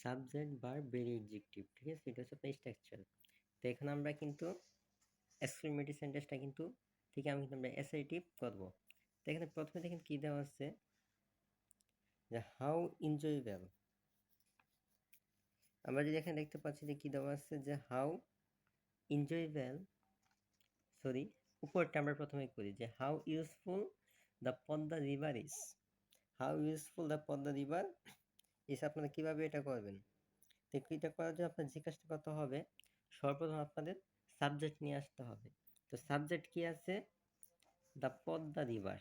Subject verb বেরি adjective, ঠিক আছে? এটা হচ্ছে আপনার স্ট্রাকচার। তো এখানে আমরা কিন্তু এক্সক্লেমেটরি সেন্টেন্সটা কিন্তু থেকে আমি কিন্তু আমরা অ্যাসার্টিভ করব। তো এখানে প্রথমে দেখেন কি দেওয়া আছে যে হাউ এনজয়েবল। আমরা যদি এখানে দেখতে পাচ্ছি যে কি দেওয়া আছে যে হাউ এনজয়েবল, সরি উপরটা আমরা প্রথমে করি যে how useful the Padma river is. How useful the Padma river is, আপনারা কিভাবে এটা করবেন? তো এটা করার জন্য আপনার যে কাজটা করতে হবে, সর্বপ্রথম আপনাদের সাবজেক্ট নিয়ে আসতে হবে। তো সাবজেক্ট কি আছে? The Padma river.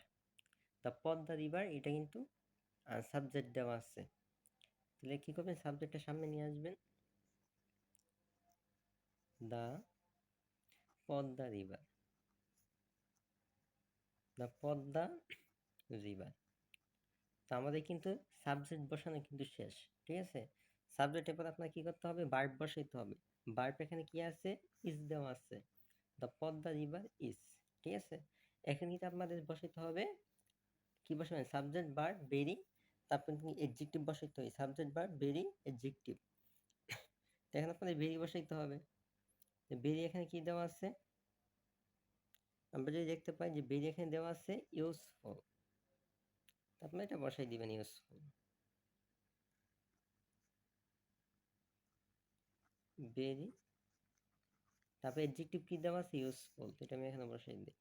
The Padma river এটা কিন্তু সাবজেক্ট দেওয়া আছে। তাহলে কি করবেন? সাবজেক্টটা সামনে নিয়ে আসবেন, the Padma river. The Padma river. তো আমাদের কিন্তু সাবজেক্ট বসানো কিন্তু শেষ, ঠিক আছে? সাবজেক্টের পর আপনার কি করতে হবে? ভার্ব বসাইতে হবে। ভার্ব এখানে কি আছে? ইজ দেওয়া আছে। দ্য পদ্মা রিভার ইজ, ঠিক আছে? এখানে কিন্তু আপনাদের বসাইতে হবে, কি বসাবেন? সাবজেক্ট ভার্ব বেরি, তারপর কিন্তু এডজেক্টিভ বসাইতে হবে। সাবজেক্ট ভার্ব বেরি এডজেক্টিভ। তো এখানে আপনাদের বেরি বসাইতে হবে। বেরি এখানে কি দেওয়া আছে? আমরা যদি দেখতে পাই যে বেরি এখানে দেওয়া আছে ইউজফুল, আপনারা এটা বসাই দিবেন ইউজফুল। বেরি, তারপর এডজেক্টিভ কি দেওয়া আছে? ইউজফুল। তো এটা আমি এখানে বসাই দিই।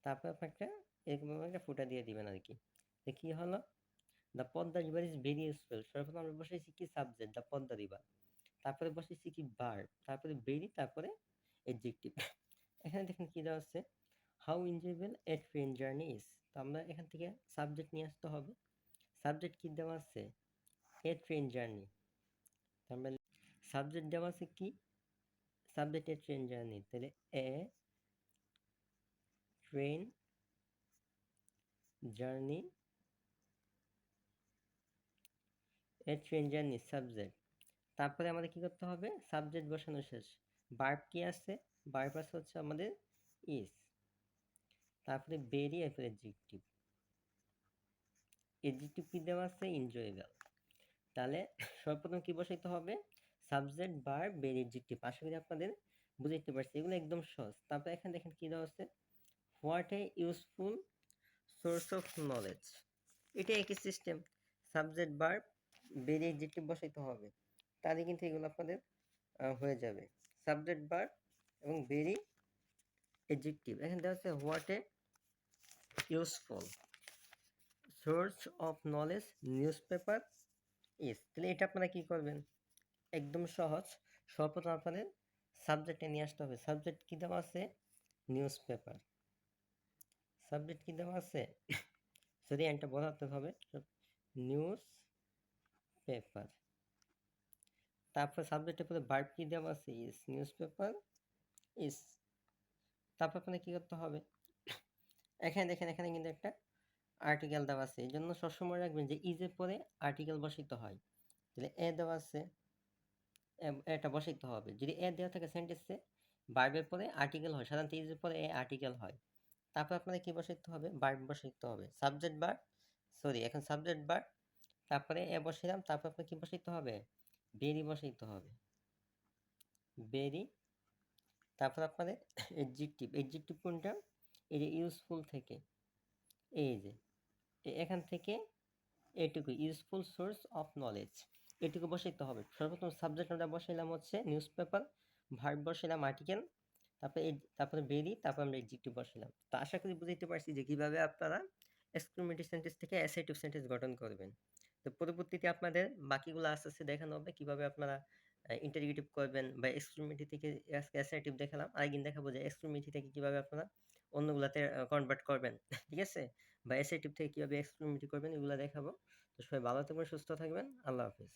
তারপর আপনি একটা এরকম একটা ফুটা দিয়ে দিবেন আর কি। তো কি হলো? The Padma river is very useful. সর্বপ্রথম আমরা বসাইছি কি? সাবজেক্ট দ্য পদ্মা রিভার, তারপরে বসাইছি কি? ভার্ব, তারপরে ভেরি, তারপরে এডজেক্টিভ। এখানে দেখেন কি দেওয়া আছে? How enjoyable A train journey is. তো আমরা এখান থেকে সাবজেক্ট নিয়ে আসতে হবে। সাবজেক্ট কি দেওয়া আছে? এ ট্রেন জার্নি। আমরা সাবজেক্ট দেওয়া আছে কি? সাবজেক্ট এ ট্রেন জার্নি, তাহলে এ ট্রেন জার্নি, এ ট্রেন জার্নি সাবজেক্ট। তারপরে আমাদের কি করতে হবে? সাবজেক্ট বসানো শেষ। ভার্ব কি আছে? ভার্ব আছে হচ্ছে আমাদের ইজ, তারপরে বেরি, এরপরে এডজেক্টিভ। এডজেক্টিভ কি দেওয়া আছে? এনজয়েবল। তাহলে সর্বপ্রথম কি বসাইতে হবে? সাবজেক্ট ভার্ব বেরি এডজেক্টিভ। আশা করি আপনাদের বুঝাইতে পারছি, এগুলো একদম সহজ। তারপরে এখানে দেখেন কি দেওয়া আছে? What a useful source of knowledge. এটা একই সিস্টেম, সাবজেক্ট ভার্ব বেরি এডজেক্টিভ বসাইতে হবে। তাহলে কিন্তু এগুলো আপনাদের হয়ে যাবে। সাবজেক্ট ভার্ব এবং বেরি এডজেক্টিভ। এখানে দেওয়া আছে what a useful source of knowledge news paper is. তাহলে এটা আপনারা কি করবেন? একদম সহজ। সর্বপ্রথম আপনাদের সাবজেক্টে নিয়ে আসতে হবে। সাবজেক্ট কি দেওয়া আছে? News paper. সাবজেক্ট কি দেওয়া আছে? সরি এটা বোঝাতে হবে, নিউজ পেপার। তারপর সাবজেক্টের পরে ভার্ব কি দেওয়া আছে? Is, news paper is. তারপর আপনাদের কি করতে হবে? এখানে দেখেন, এখানে কিন্তু একটা আর্টিকেল দেওয়া আছে। এই জন্য সবসময় রাখবেন যে ইজের পরে আর্টিকেল বসাইতে হয়। তাহলে এ দেওয়া আছে, এটা বসাইতে হবে। যদি এ দেওয়া থাকে সেন্টেন্সে, ভার্বের পরে আর্টিকেল হয়, সাধারণত ইজের পরে এ আর্টিকেল হয়। তারপর আপনাদের কি বসাইতে হবে? ভার্ব বসাইতে হবে। সাবজেক্ট ভার্ব, সরি এখন সাবজেক্ট ভার্ব, তারপরে এ বসাইলাম, তারপর আপনার কি বসাইতে হবে? বেরি বসাইতে হবে। বেরি, তারপর আপনাদের এডজেক্টিভ। এডজেক্টিভ কোনটা? এই যে ইউজফুল থেকে, এই যে এখান থেকে এটুকু ইউজফুল সোর্স অফ নলেজ, এটুকু বসাইতে হবে। সর্বপ্রথম সাবজেক্ট আমরা বসাইলাম হচ্ছে নিউজ পেপার, ভার্ব বসাইলাম আর্টিকেল, তারপরে বেরি, তারপর আমরা এডজেক্টিভ বসাইলাম। তো আশা করি বুঝাইতে পারছি যে কিভাবে আপনারা এক্সক্লেমেটরি সেন্টেন্স থেকে অ্যাসার্টিভ সেন্টেন্স গঠন করবেন। তো পরবর্তীতে আপনাদের বাকিগুলো আস্তে আস্তে দেখানো হবে কিভাবে আপনারা ইন্টারোগেটিভ করবেন, বা এক্সক্লেমেটরি থেকে আজকে অ্যাসার্টিভ দেখালাম, আরেকদিন দেখাবো যে এক্সক্লেমেটরি থেকে কিভাবে আপনারা অন্যগুলাতে কনভার্ট করবেন, ঠিক আছে? বা অ্যাসার্টিভ থেকে কিভাবে এক্সক্লেমেটরি করবেন, এগুলো দেখাবো। তো সবাই ভালো থাকবেন, সুস্থ থাকবেন। আল্লাহ হাফেজ।